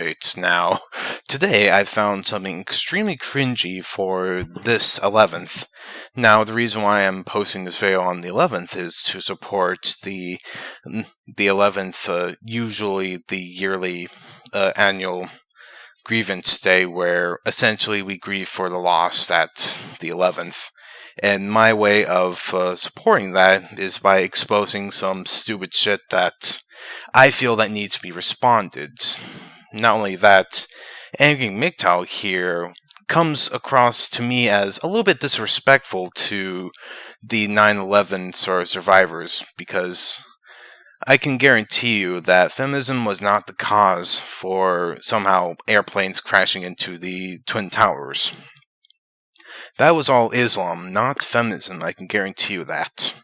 Alright, now, today I found something extremely cringy for this 11th. Now, the reason why I'm posting this video on the 11th is to support the 11th, usually the yearly annual grievance day, where essentially we grieve for the loss at the 11th. And my way of supporting that is by exposing some stupid shit that I feel that needs to be responded. Not only that, Angry mgtow here comes across to me as a little bit disrespectful to the 9/11 sort of survivors, because I can guarantee you that feminism was not the cause for somehow airplanes crashing into the Twin Towers. That was all Islam, not feminism, I can guarantee you that.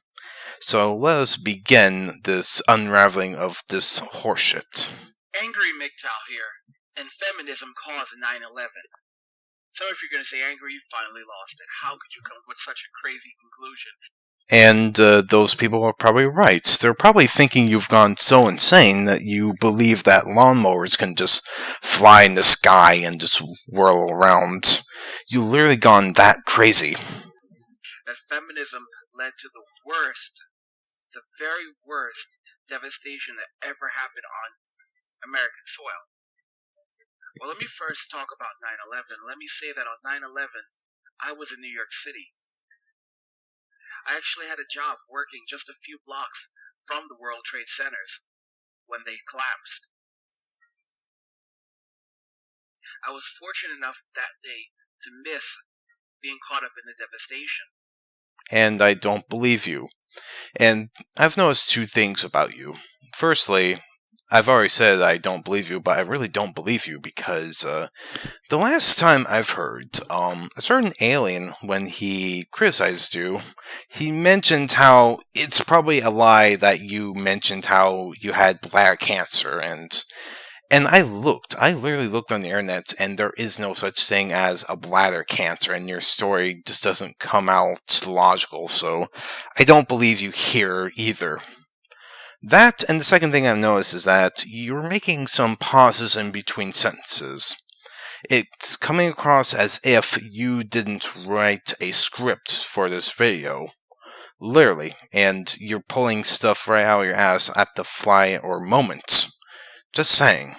So let us begin this unraveling of this horseshit. Angry mgtow here, and feminism caused 9/11. So if you're going to say angry, you finally lost it. How could you come up with such a crazy conclusion? And those people are probably right. They're probably thinking you've gone so insane that you believe that lawnmowers can just fly in the sky and just whirl around. You've literally gone that crazy. That feminism led to the very worst devastation that ever happened on American soil. Well, let me first talk about 9/11. Let me say that on 9/11, I was in New York City. I actually had a job working just a few blocks from the World Trade Centers when they collapsed. I was fortunate enough that day to miss being caught up in the devastation. And I don't believe you. And I've noticed two things about you. Firstly, I've already said I don't believe you, but I really don't believe you because the last time I've heard, a certain alien, when he criticized you, he mentioned how it's probably a lie that you mentioned how you had bladder cancer, and I literally looked on the internet, and there is no such thing as a bladder cancer, and your story just doesn't come out logical, so I don't believe you here either. That, and the second thing I've noticed is that you're making some pauses in between sentences. It's coming across as if you didn't write a script for this video. Literally, and you're pulling stuff right out of your ass at the fly or moment. Just saying.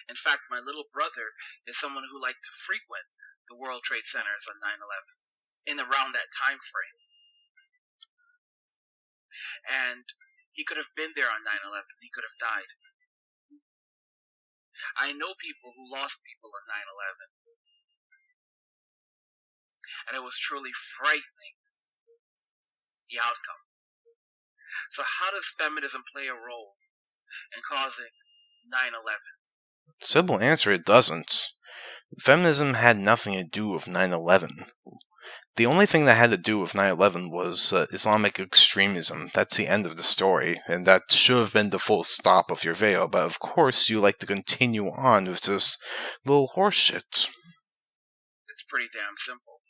In fact, my little brother is someone who liked to frequent the World Trade Centers on 9/11, in around that time frame. And he could have been there on 9/11. He could have died. I know people who lost people on 9/11. And it was truly frightening, the outcome. So how does feminism play a role in causing 9/11? Simple answer, it doesn't. Feminism had nothing to do with 9/11. The only thing that had to do with 9/11 was Islamic extremism. That's the end of the story, and that should have been the full stop of your video, but of course you like to continue on with this little horseshit. It's pretty damn simple.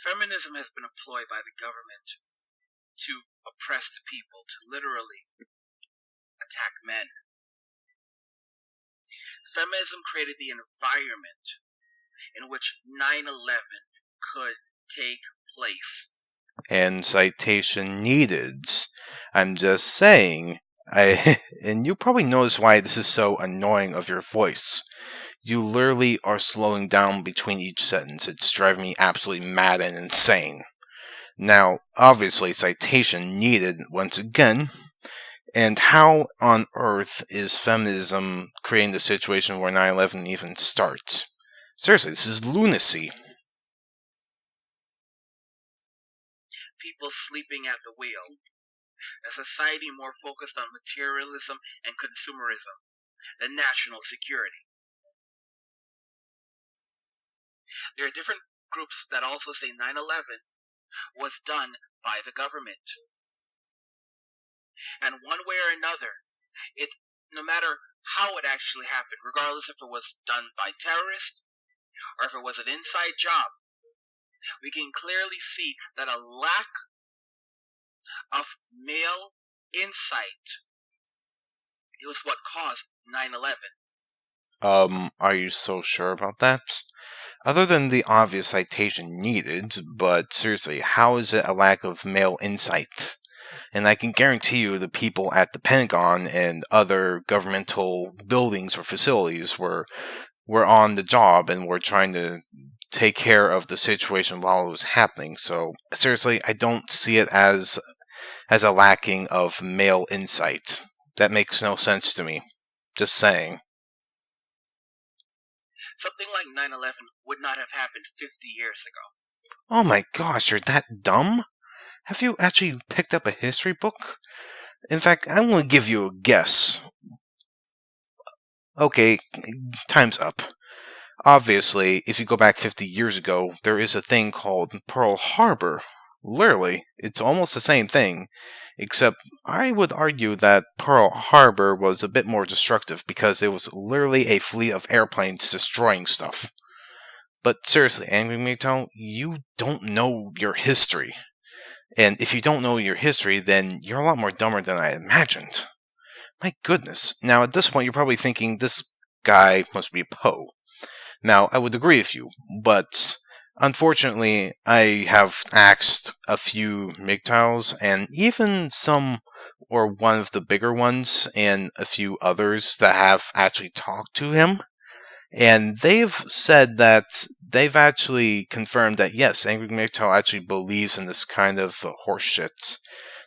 Feminism has been employed by the government to oppress the people, to literally attack men. Feminism created the environment in which 9/11 could take place. And citation needed. I'm just saying, and you probably notice why this is so annoying of your voice. You literally are slowing down between each sentence. It's driving me absolutely mad and insane. Now, obviously, citation needed once again. And how on earth is feminism creating the situation where 9/11 even starts? Seriously, this is lunacy. People sleeping at the wheel. A society more focused on materialism and consumerism than national security. There are different groups that also say 9/11 was done by the government. And one way or another, no matter how it actually happened, regardless if it was done by terrorists or if it was an inside job, we can clearly see that a lack of male insight It was what caused 9/11. Are you so sure about that? Other than the obvious citation needed, but seriously, how is it a lack of male insight? And I can guarantee you the people at the Pentagon and other governmental buildings or facilities were on the job and were trying to take care of the situation while it was happening. So seriously, I don't see it as a lacking of male insight. That makes no sense to me. Just saying. Something like 9/11 would not have happened 50 years ago. Oh my gosh, you're that dumb? Have you actually picked up a history book? In fact, I'm going to give you a guess. Okay, time's up. Obviously, if you go back 50 years ago, there is a thing called Pearl Harbor. Literally, it's almost the same thing, except I would argue that Pearl Harbor was a bit more destructive because it was literally a fleet of airplanes destroying stuff. But seriously, Angry mgtow, you don't know your history. And if you don't know your history, then you're a lot more dumber than I imagined. My goodness. Now, at this point, you're probably thinking this guy must be Poe. Now, I would agree with you, but unfortunately, I have asked a few mgtows, and even some, or one of the bigger ones, and a few others that have actually talked to him, and they've said that they've actually confirmed that yes, Angry mgtow actually believes in this kind of horseshit.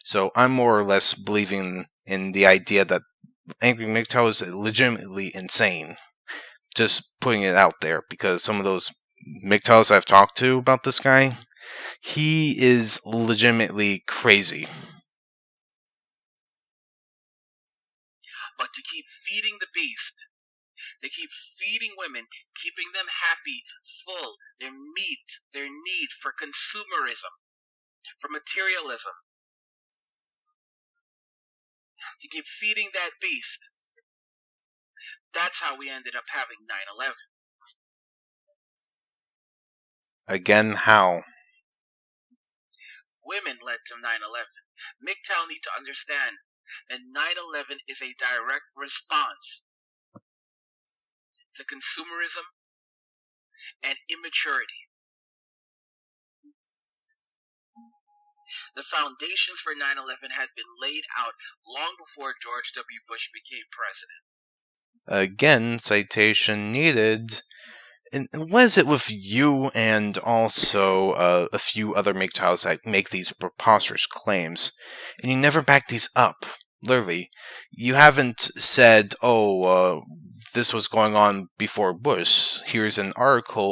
So I'm more or less believing in the idea that Angry mgtow is legitimately insane. Just putting it out there, because some of those mgtows I've talked to about this guy, he is legitimately crazy. But to keep feeding the beast, they keep feeding women, keeping them happy, full, their need for consumerism, for materialism. To keep feeding that beast. That's how we ended up having 9/11. Again, how? Women led to 9/11. MGTOW need to understand that 9/11 is a direct response to consumerism and immaturity. The foundations for 9/11 had been laid out long before George W. Bush became president. Again, citation needed. And what is it with you and also a few other mgtows that make these preposterous claims, and you never back these up? Literally, you haven't said, this was going on before Bush. Here's an article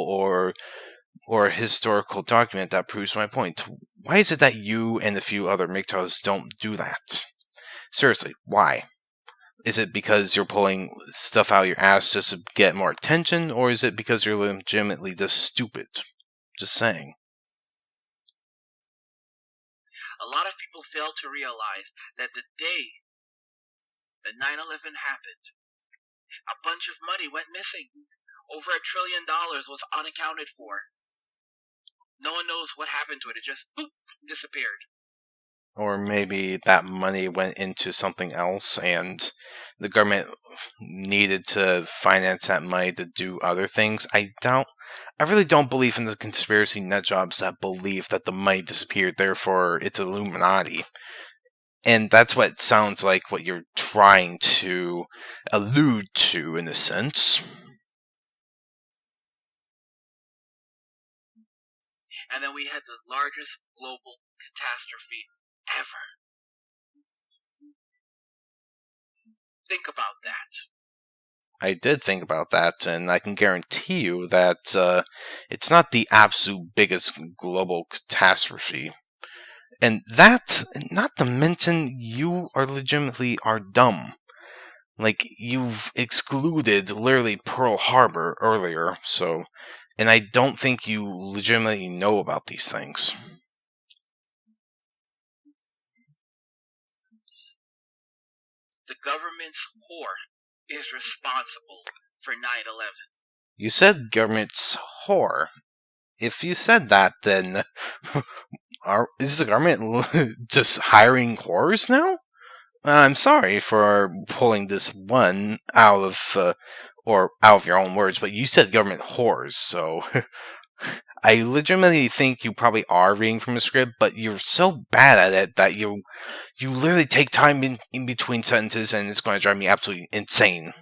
or a historical document that proves my point. Why is it that you and a few other mgtows don't do that? Seriously, why? Is it because you're pulling stuff out of your ass just to get more attention, or is it because you're legitimately just stupid? Just saying. A lot of people fail to realize that the day that 9/11 happened, a bunch of money went missing. Over $1 trillion was unaccounted for. No one knows what happened to it. It just disappeared. Or maybe that money went into something else and the government needed to finance that money to do other things. I really don't believe in the conspiracy nutjobs that believe that the money disappeared, therefore it's Illuminati. And that's what it sounds like what you're trying to allude to, in a sense. And then we had the largest global catastrophe ever. Think about that. I did think about that, and I can guarantee you that it's not the absolute biggest global catastrophe. And that, not to mention, you are legitimately dumb. Like, you've excluded literally Pearl Harbor earlier, so, and I don't think you legitimately know about these things. The government's whore is responsible for 9/11. You said government's whore. If you said that, then is the government just hiring whores now? I'm sorry for pulling this one out of, or out of your own words, but you said government whores, so I legitimately think you probably are reading from a script, but you're so bad at it that you literally take time in between sentences, and it's going to drive me absolutely insane.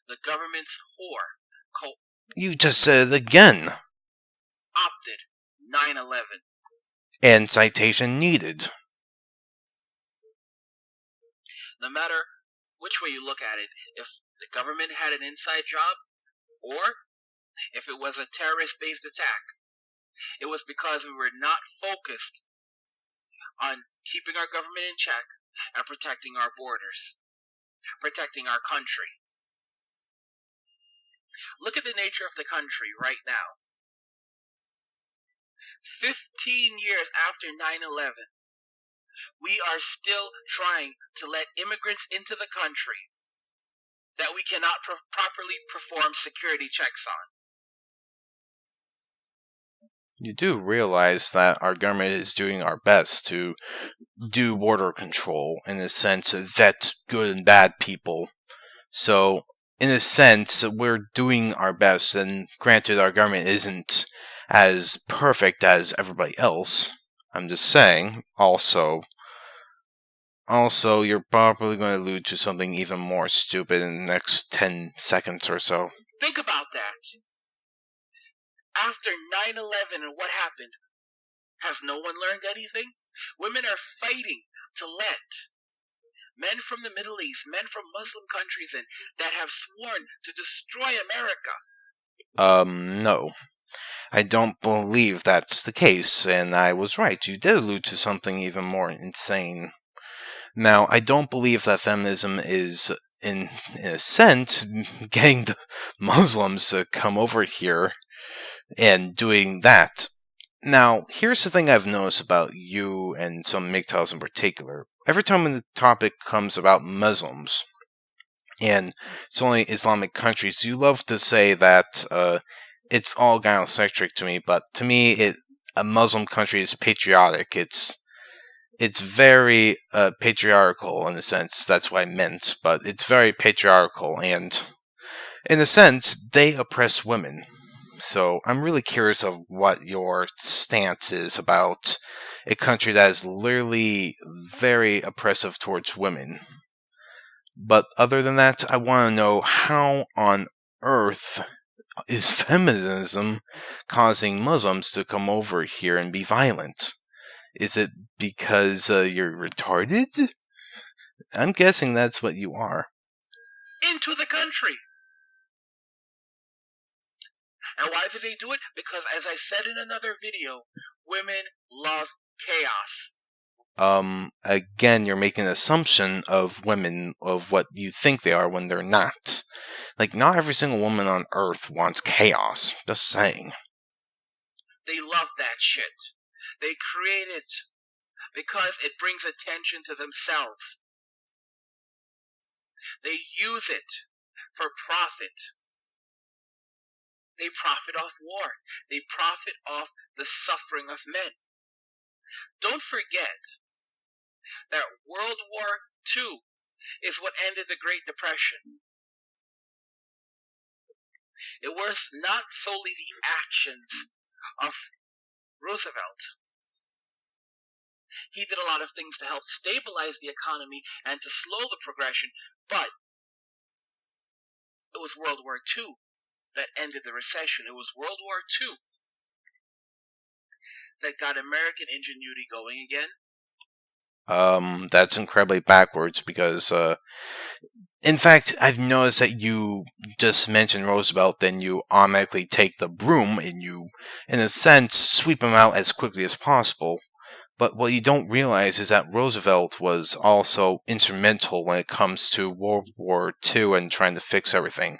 The government's whore You just said it again. co-opted 9/11. And citation needed. No matter which way you look at it, if the government had an inside job, or if it was a terrorist-based attack, it was because we were not focused on keeping our government in check and protecting our borders, protecting our country. Look at the nature of the country right now. 15 years after 9/11, we are still trying to let immigrants into the country that we cannot properly perform security checks on. You do realize that our government is doing our best to do border control, in a sense, vet good and bad people. So, in a sense, we're doing our best, and granted, our government isn't as perfect as everybody else. I'm just saying, also, you're probably going to allude to something even more stupid in the next 10 seconds or so. Think about that. After 9/11 and what happened, has no one learned anything? Women are fighting to let men from the Middle East, men from Muslim countries, and that have sworn to destroy America. No. I don't believe that's the case, and I was right. You did allude to something even more insane. Now, I don't believe that feminism is, in a sense, getting the Muslims to come over here and doing that. Now, here's the thing I've noticed about you and some mgtows in particular. Every time when the topic comes about Muslims, and it's only Islamic countries, you love to say that it's all gynocentric to me, but to me, a Muslim country is patriotic. It's very patriarchal in a sense. That's what I meant, but it's very patriarchal, and in a sense, they oppress women. So I'm really curious of what your stance is about a country that is literally very oppressive towards women. But other than that, I want to know how on earth is feminism causing Muslims to come over here and be violent? Is it because you're retarded? I'm guessing that's what you are. Into the country. And why do they do it? Because, as I said in another video, women love chaos. Again, you're making an assumption of women of what you think they are when they're not. Like, not every single woman on Earth wants chaos. Just saying. They love that shit. They create it because it brings attention to themselves. They use it for profit. They profit off war. They profit off the suffering of men. Don't forget that World War II is what ended the Great Depression. It was not solely the actions of Roosevelt. He did a lot of things to help stabilize the economy and to slow the progression, but it was World War II that ended the recession. It was World War II that got American ingenuity going again. That's incredibly backwards because, in fact, I've noticed that you just mentioned Roosevelt, then you automatically take the broom and you, in a sense, sweep him out as quickly as possible. But what you don't realize is that Roosevelt was also instrumental when it comes to World War II and trying to fix everything.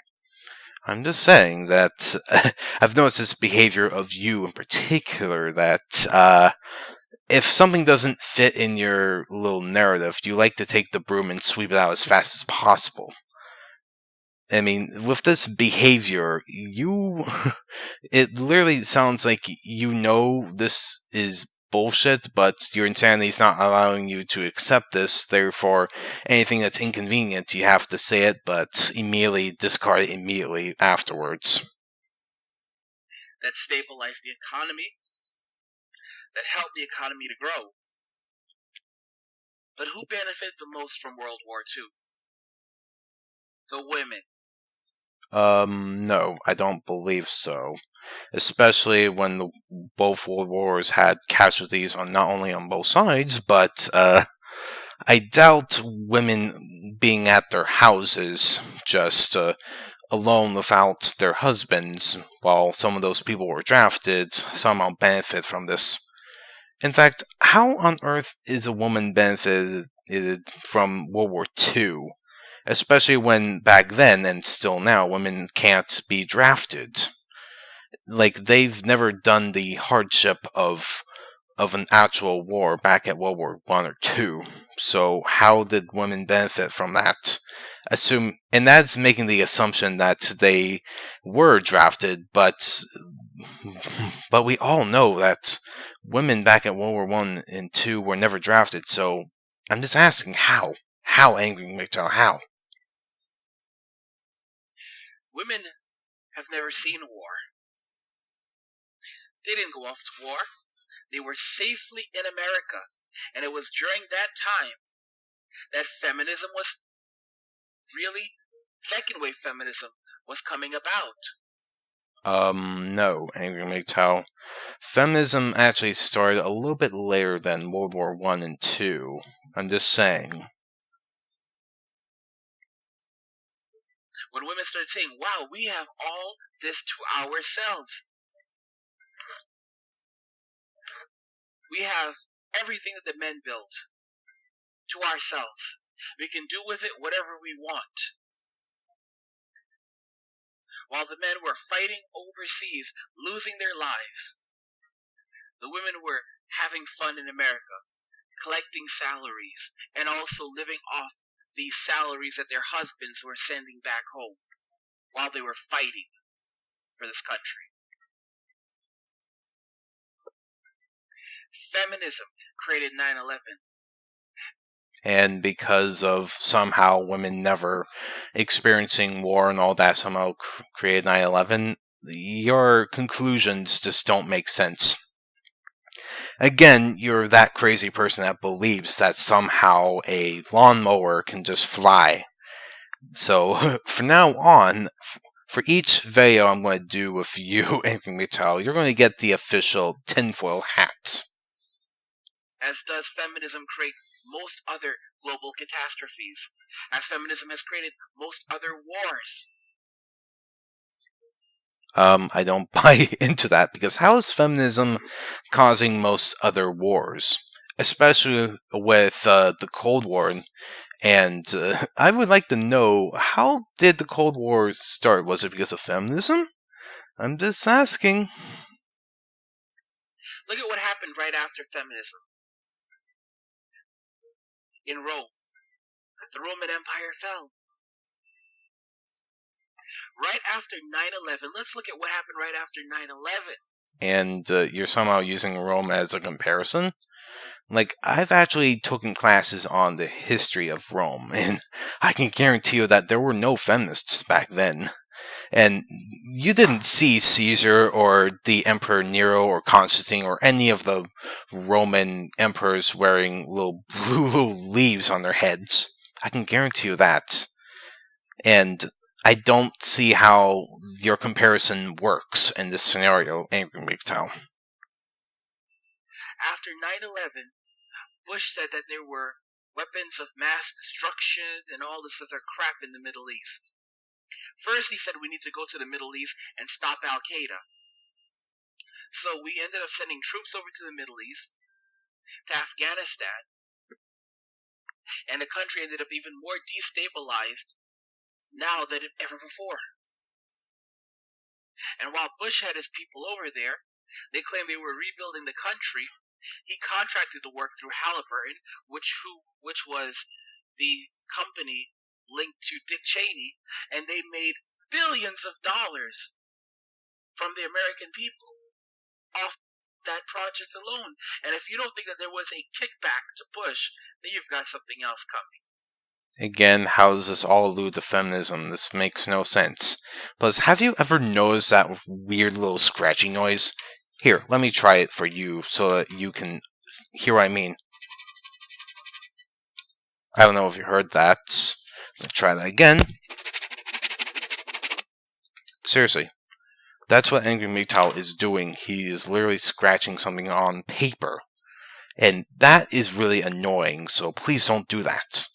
I'm just saying that I've noticed this behavior of you in particular that, if something doesn't fit in your little narrative, you like to take the broom and sweep it out as fast as possible. I mean, with this behavior, it literally sounds like you know this is bullshit, but your insanity is not allowing you to accept this. Therefore, anything that's inconvenient, you have to say it, but immediately discard it immediately afterwards. That stabilized the economy, that helped the economy to grow. But who benefited the most from World War II? The women. No, I don't believe so. Especially when both world wars had casualties on not only on both sides, but I doubt women being at their houses just alone without their husbands, while some of those people were drafted, somehow benefit from this. In fact, how on earth is a woman benefited from World War II? Especially when back then, and still now, women can't be drafted. Like, they've never done the hardship of an actual war back at World War One or Two. So how did women benefit from that? And that's making the assumption that they were drafted, but we all know that women back at World War One and Two were never drafted. So I'm just asking how? How, Angry McDowell? How? Women have never seen war. They didn't go off to war. They were safely in America. And it was during that time that feminism was really, second wave feminism was coming about. No, Angry MGTOW. Feminism actually started a little bit later than World War One and Two. I'm just saying. When women started saying, wow, we have all this to ourselves. We have everything that the men built to ourselves. We can do with it whatever we want. While the men were fighting overseas, losing their lives, the women were having fun in America, collecting salaries, and also living off these salaries that their husbands were sending back home while they were fighting for this country. Feminism created 9/11. And because of somehow women never experiencing war and all that somehow created 9/11, your conclusions just don't make sense. Again, you're that crazy person that believes that somehow a lawnmower can just fly. So, from now on, for each video I'm going to do with you, Angry Metal, you're going to get the official tinfoil hat. As does feminism create most other global catastrophes, as feminism has created most other wars. I don't buy into that, because how is feminism causing most other wars? Especially with the Cold War, and I would like to know, how did the Cold War start? Was it because of feminism? I'm just asking. Look at what happened right after feminism. In Rome, the Roman Empire fell. Right after 9/11, let's look at what happened right after 9/11. And you're somehow using Rome as a comparison? Like, I've actually taken classes on the history of Rome, and I can guarantee you that there were no feminists back then. And you didn't see Caesar or the Emperor Nero or Constantine or any of the Roman emperors wearing little blue little leaves on their heads. I can guarantee you that. And I don't see how your comparison works in this scenario, Angry MGTOW. After 9/11, Bush said that there were weapons of mass destruction and all this other crap in the Middle East. First, he said we need to go to the Middle East and stop Al Qaeda. So we ended up sending troops over to the Middle East, to Afghanistan, and the country ended up even more destabilized now than ever before. And while Bush had his people over there, they claimed they were rebuilding the country. He contracted to work through Halliburton, which was the company linked to Dick Cheney, and they made billions of dollars from the American people off that project alone. And if you don't think that there was a kickback to Bush, then you've got something else coming. Again, how does this all allude to feminism? This makes no sense. Plus, have you ever noticed that weird little scratchy noise? Here, let me try it for you so that you can hear what I mean. I don't know if you heard that. Let's try that again. Seriously, that's what Angry mgtow is doing. He is literally scratching something on paper. And that is really annoying, so please don't do that.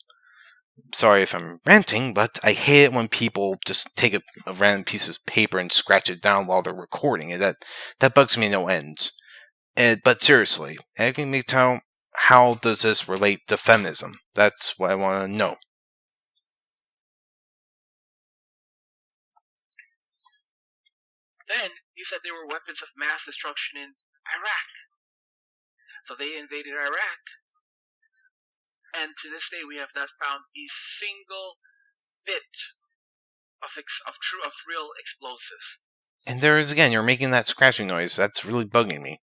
Sorry if I'm ranting, but I hate it when people just take a random piece of paper and scratch it down while they're recording it. That bugs me no end. But seriously, Angry mgtow, how does this relate to feminism? That's what I want to know. Then he said there were weapons of mass destruction in Iraq. So they invaded Iraq, and to this day we have not found a single bit of real explosives. And there is again, you're making that scratching noise. That's really bugging me.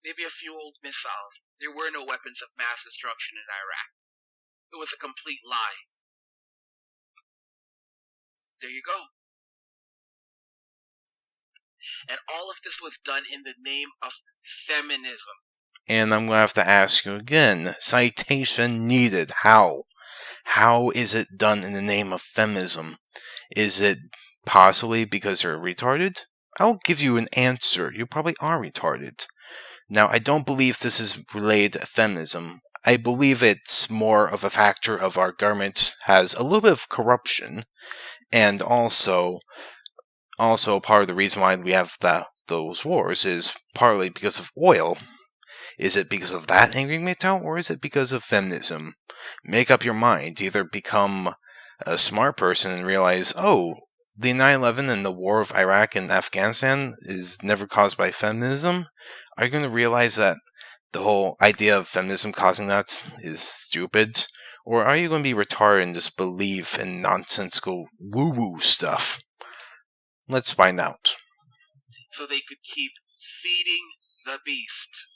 Maybe a few old missiles. There were no weapons of mass destruction in Iraq. It was a complete lie. There you go. And all of this was done in the name of feminism. And I'm going to have to ask you again. Citation needed. How? How is it done in the name of feminism? Is it possibly because you're retarded? I'll give you an answer. You probably are retarded. Now, I don't believe this is related to feminism. I believe it's more of a factor of our government has a little bit of corruption, and also part of the reason why we have those wars is partly because of oil. Is it because of that Angry mgtow, or is it because of feminism? Make up your mind. Either become a smart person and realize, oh, the 9/11 and the war of Iraq and Afghanistan is never caused by feminism. Are you going to realize that the whole idea of feminism causing that is stupid? Or are you going to be retarded and just believe in nonsensical woo-woo stuff? Let's find out. So they could keep feeding the beast.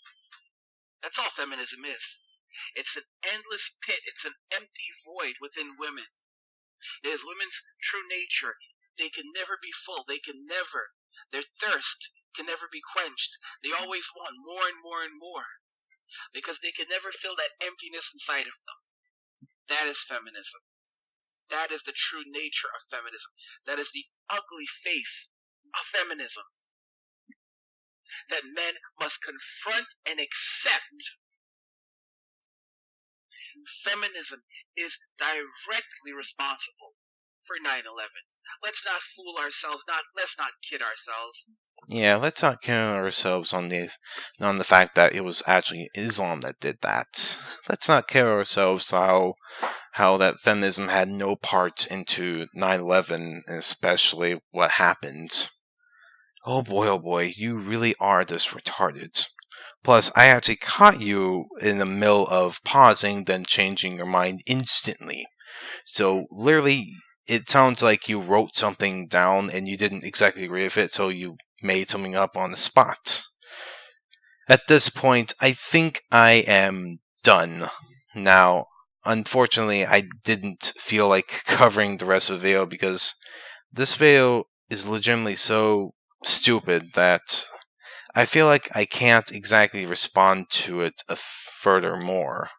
That's all feminism is. It's an endless pit. It's an empty void within women. It is women's true nature. They can never be full. Their thirst can never be quenched. They always want more and more and more. Because they can never fill that emptiness inside of them. That is feminism. That is the true nature of feminism. That is the ugly face of feminism. That men must confront and accept. Feminism is directly responsible for 9/11. Let's not fool ourselves. Let's not kid ourselves. Yeah, let's not kid ourselves on the fact that it was actually Islam that did that. Let's not kid ourselves how that feminism had no part into 9/11, and especially what happened. Oh boy, you really are this retarded. Plus, I actually caught you in the middle of pausing, then changing your mind instantly. So, literally, it sounds like you wrote something down and you didn't exactly agree with it, so you made something up on the spot. At this point, I think I am done. Now, unfortunately, I didn't feel like covering the rest of the video because this video is legitimately so stupid that I feel like I can't exactly respond to it furthermore,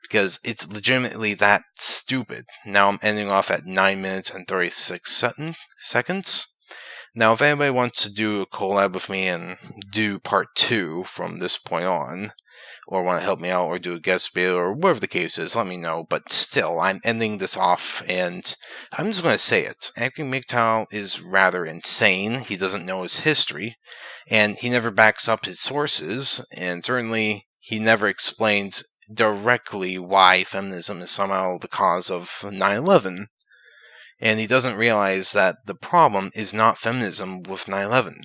because it's legitimately that stupid. Now I'm ending off at 9 minutes and 36 seconds. Now if anybody wants to do a collab with me and do part 2 from this point on, or want to help me out or do a guest video or whatever the case is, let me know. But still, I'm ending this off, and I'm just going to say it. Angry mgtow is rather insane. He doesn't know his history, and he never backs up his sources, and certainly he never explains directly why feminism is somehow the cause of 9/11. And he doesn't realize that the problem is not feminism with 9/11.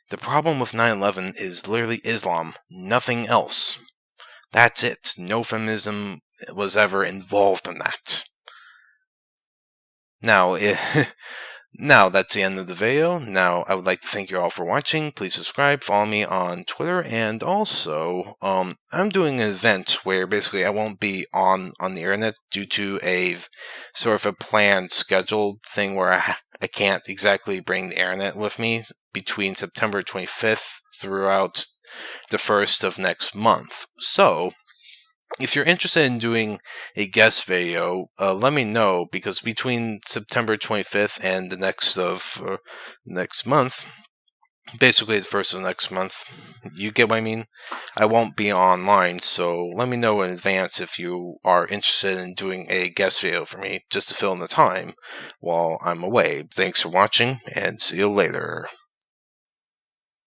The problem with 9/11 is literally Islam, nothing else. That's it. No feminism was ever involved in that. Now, now that's the end of the video. Now, I would like to thank you all for watching. Please subscribe, follow me on Twitter, and also, I'm doing an event where basically I won't be on the internet due to a sort of a planned, scheduled thing where I can't exactly bring the internet with me between September 25th throughout the 1st of next month. So, if you're interested in doing a guest video, let me know, because between September 25th and the next month, basically the 1st of next month, you get what I mean? I won't be online, so let me know in advance if you are interested in doing a guest video for me, just to fill in the time while I'm away. Thanks for watching, and see you later.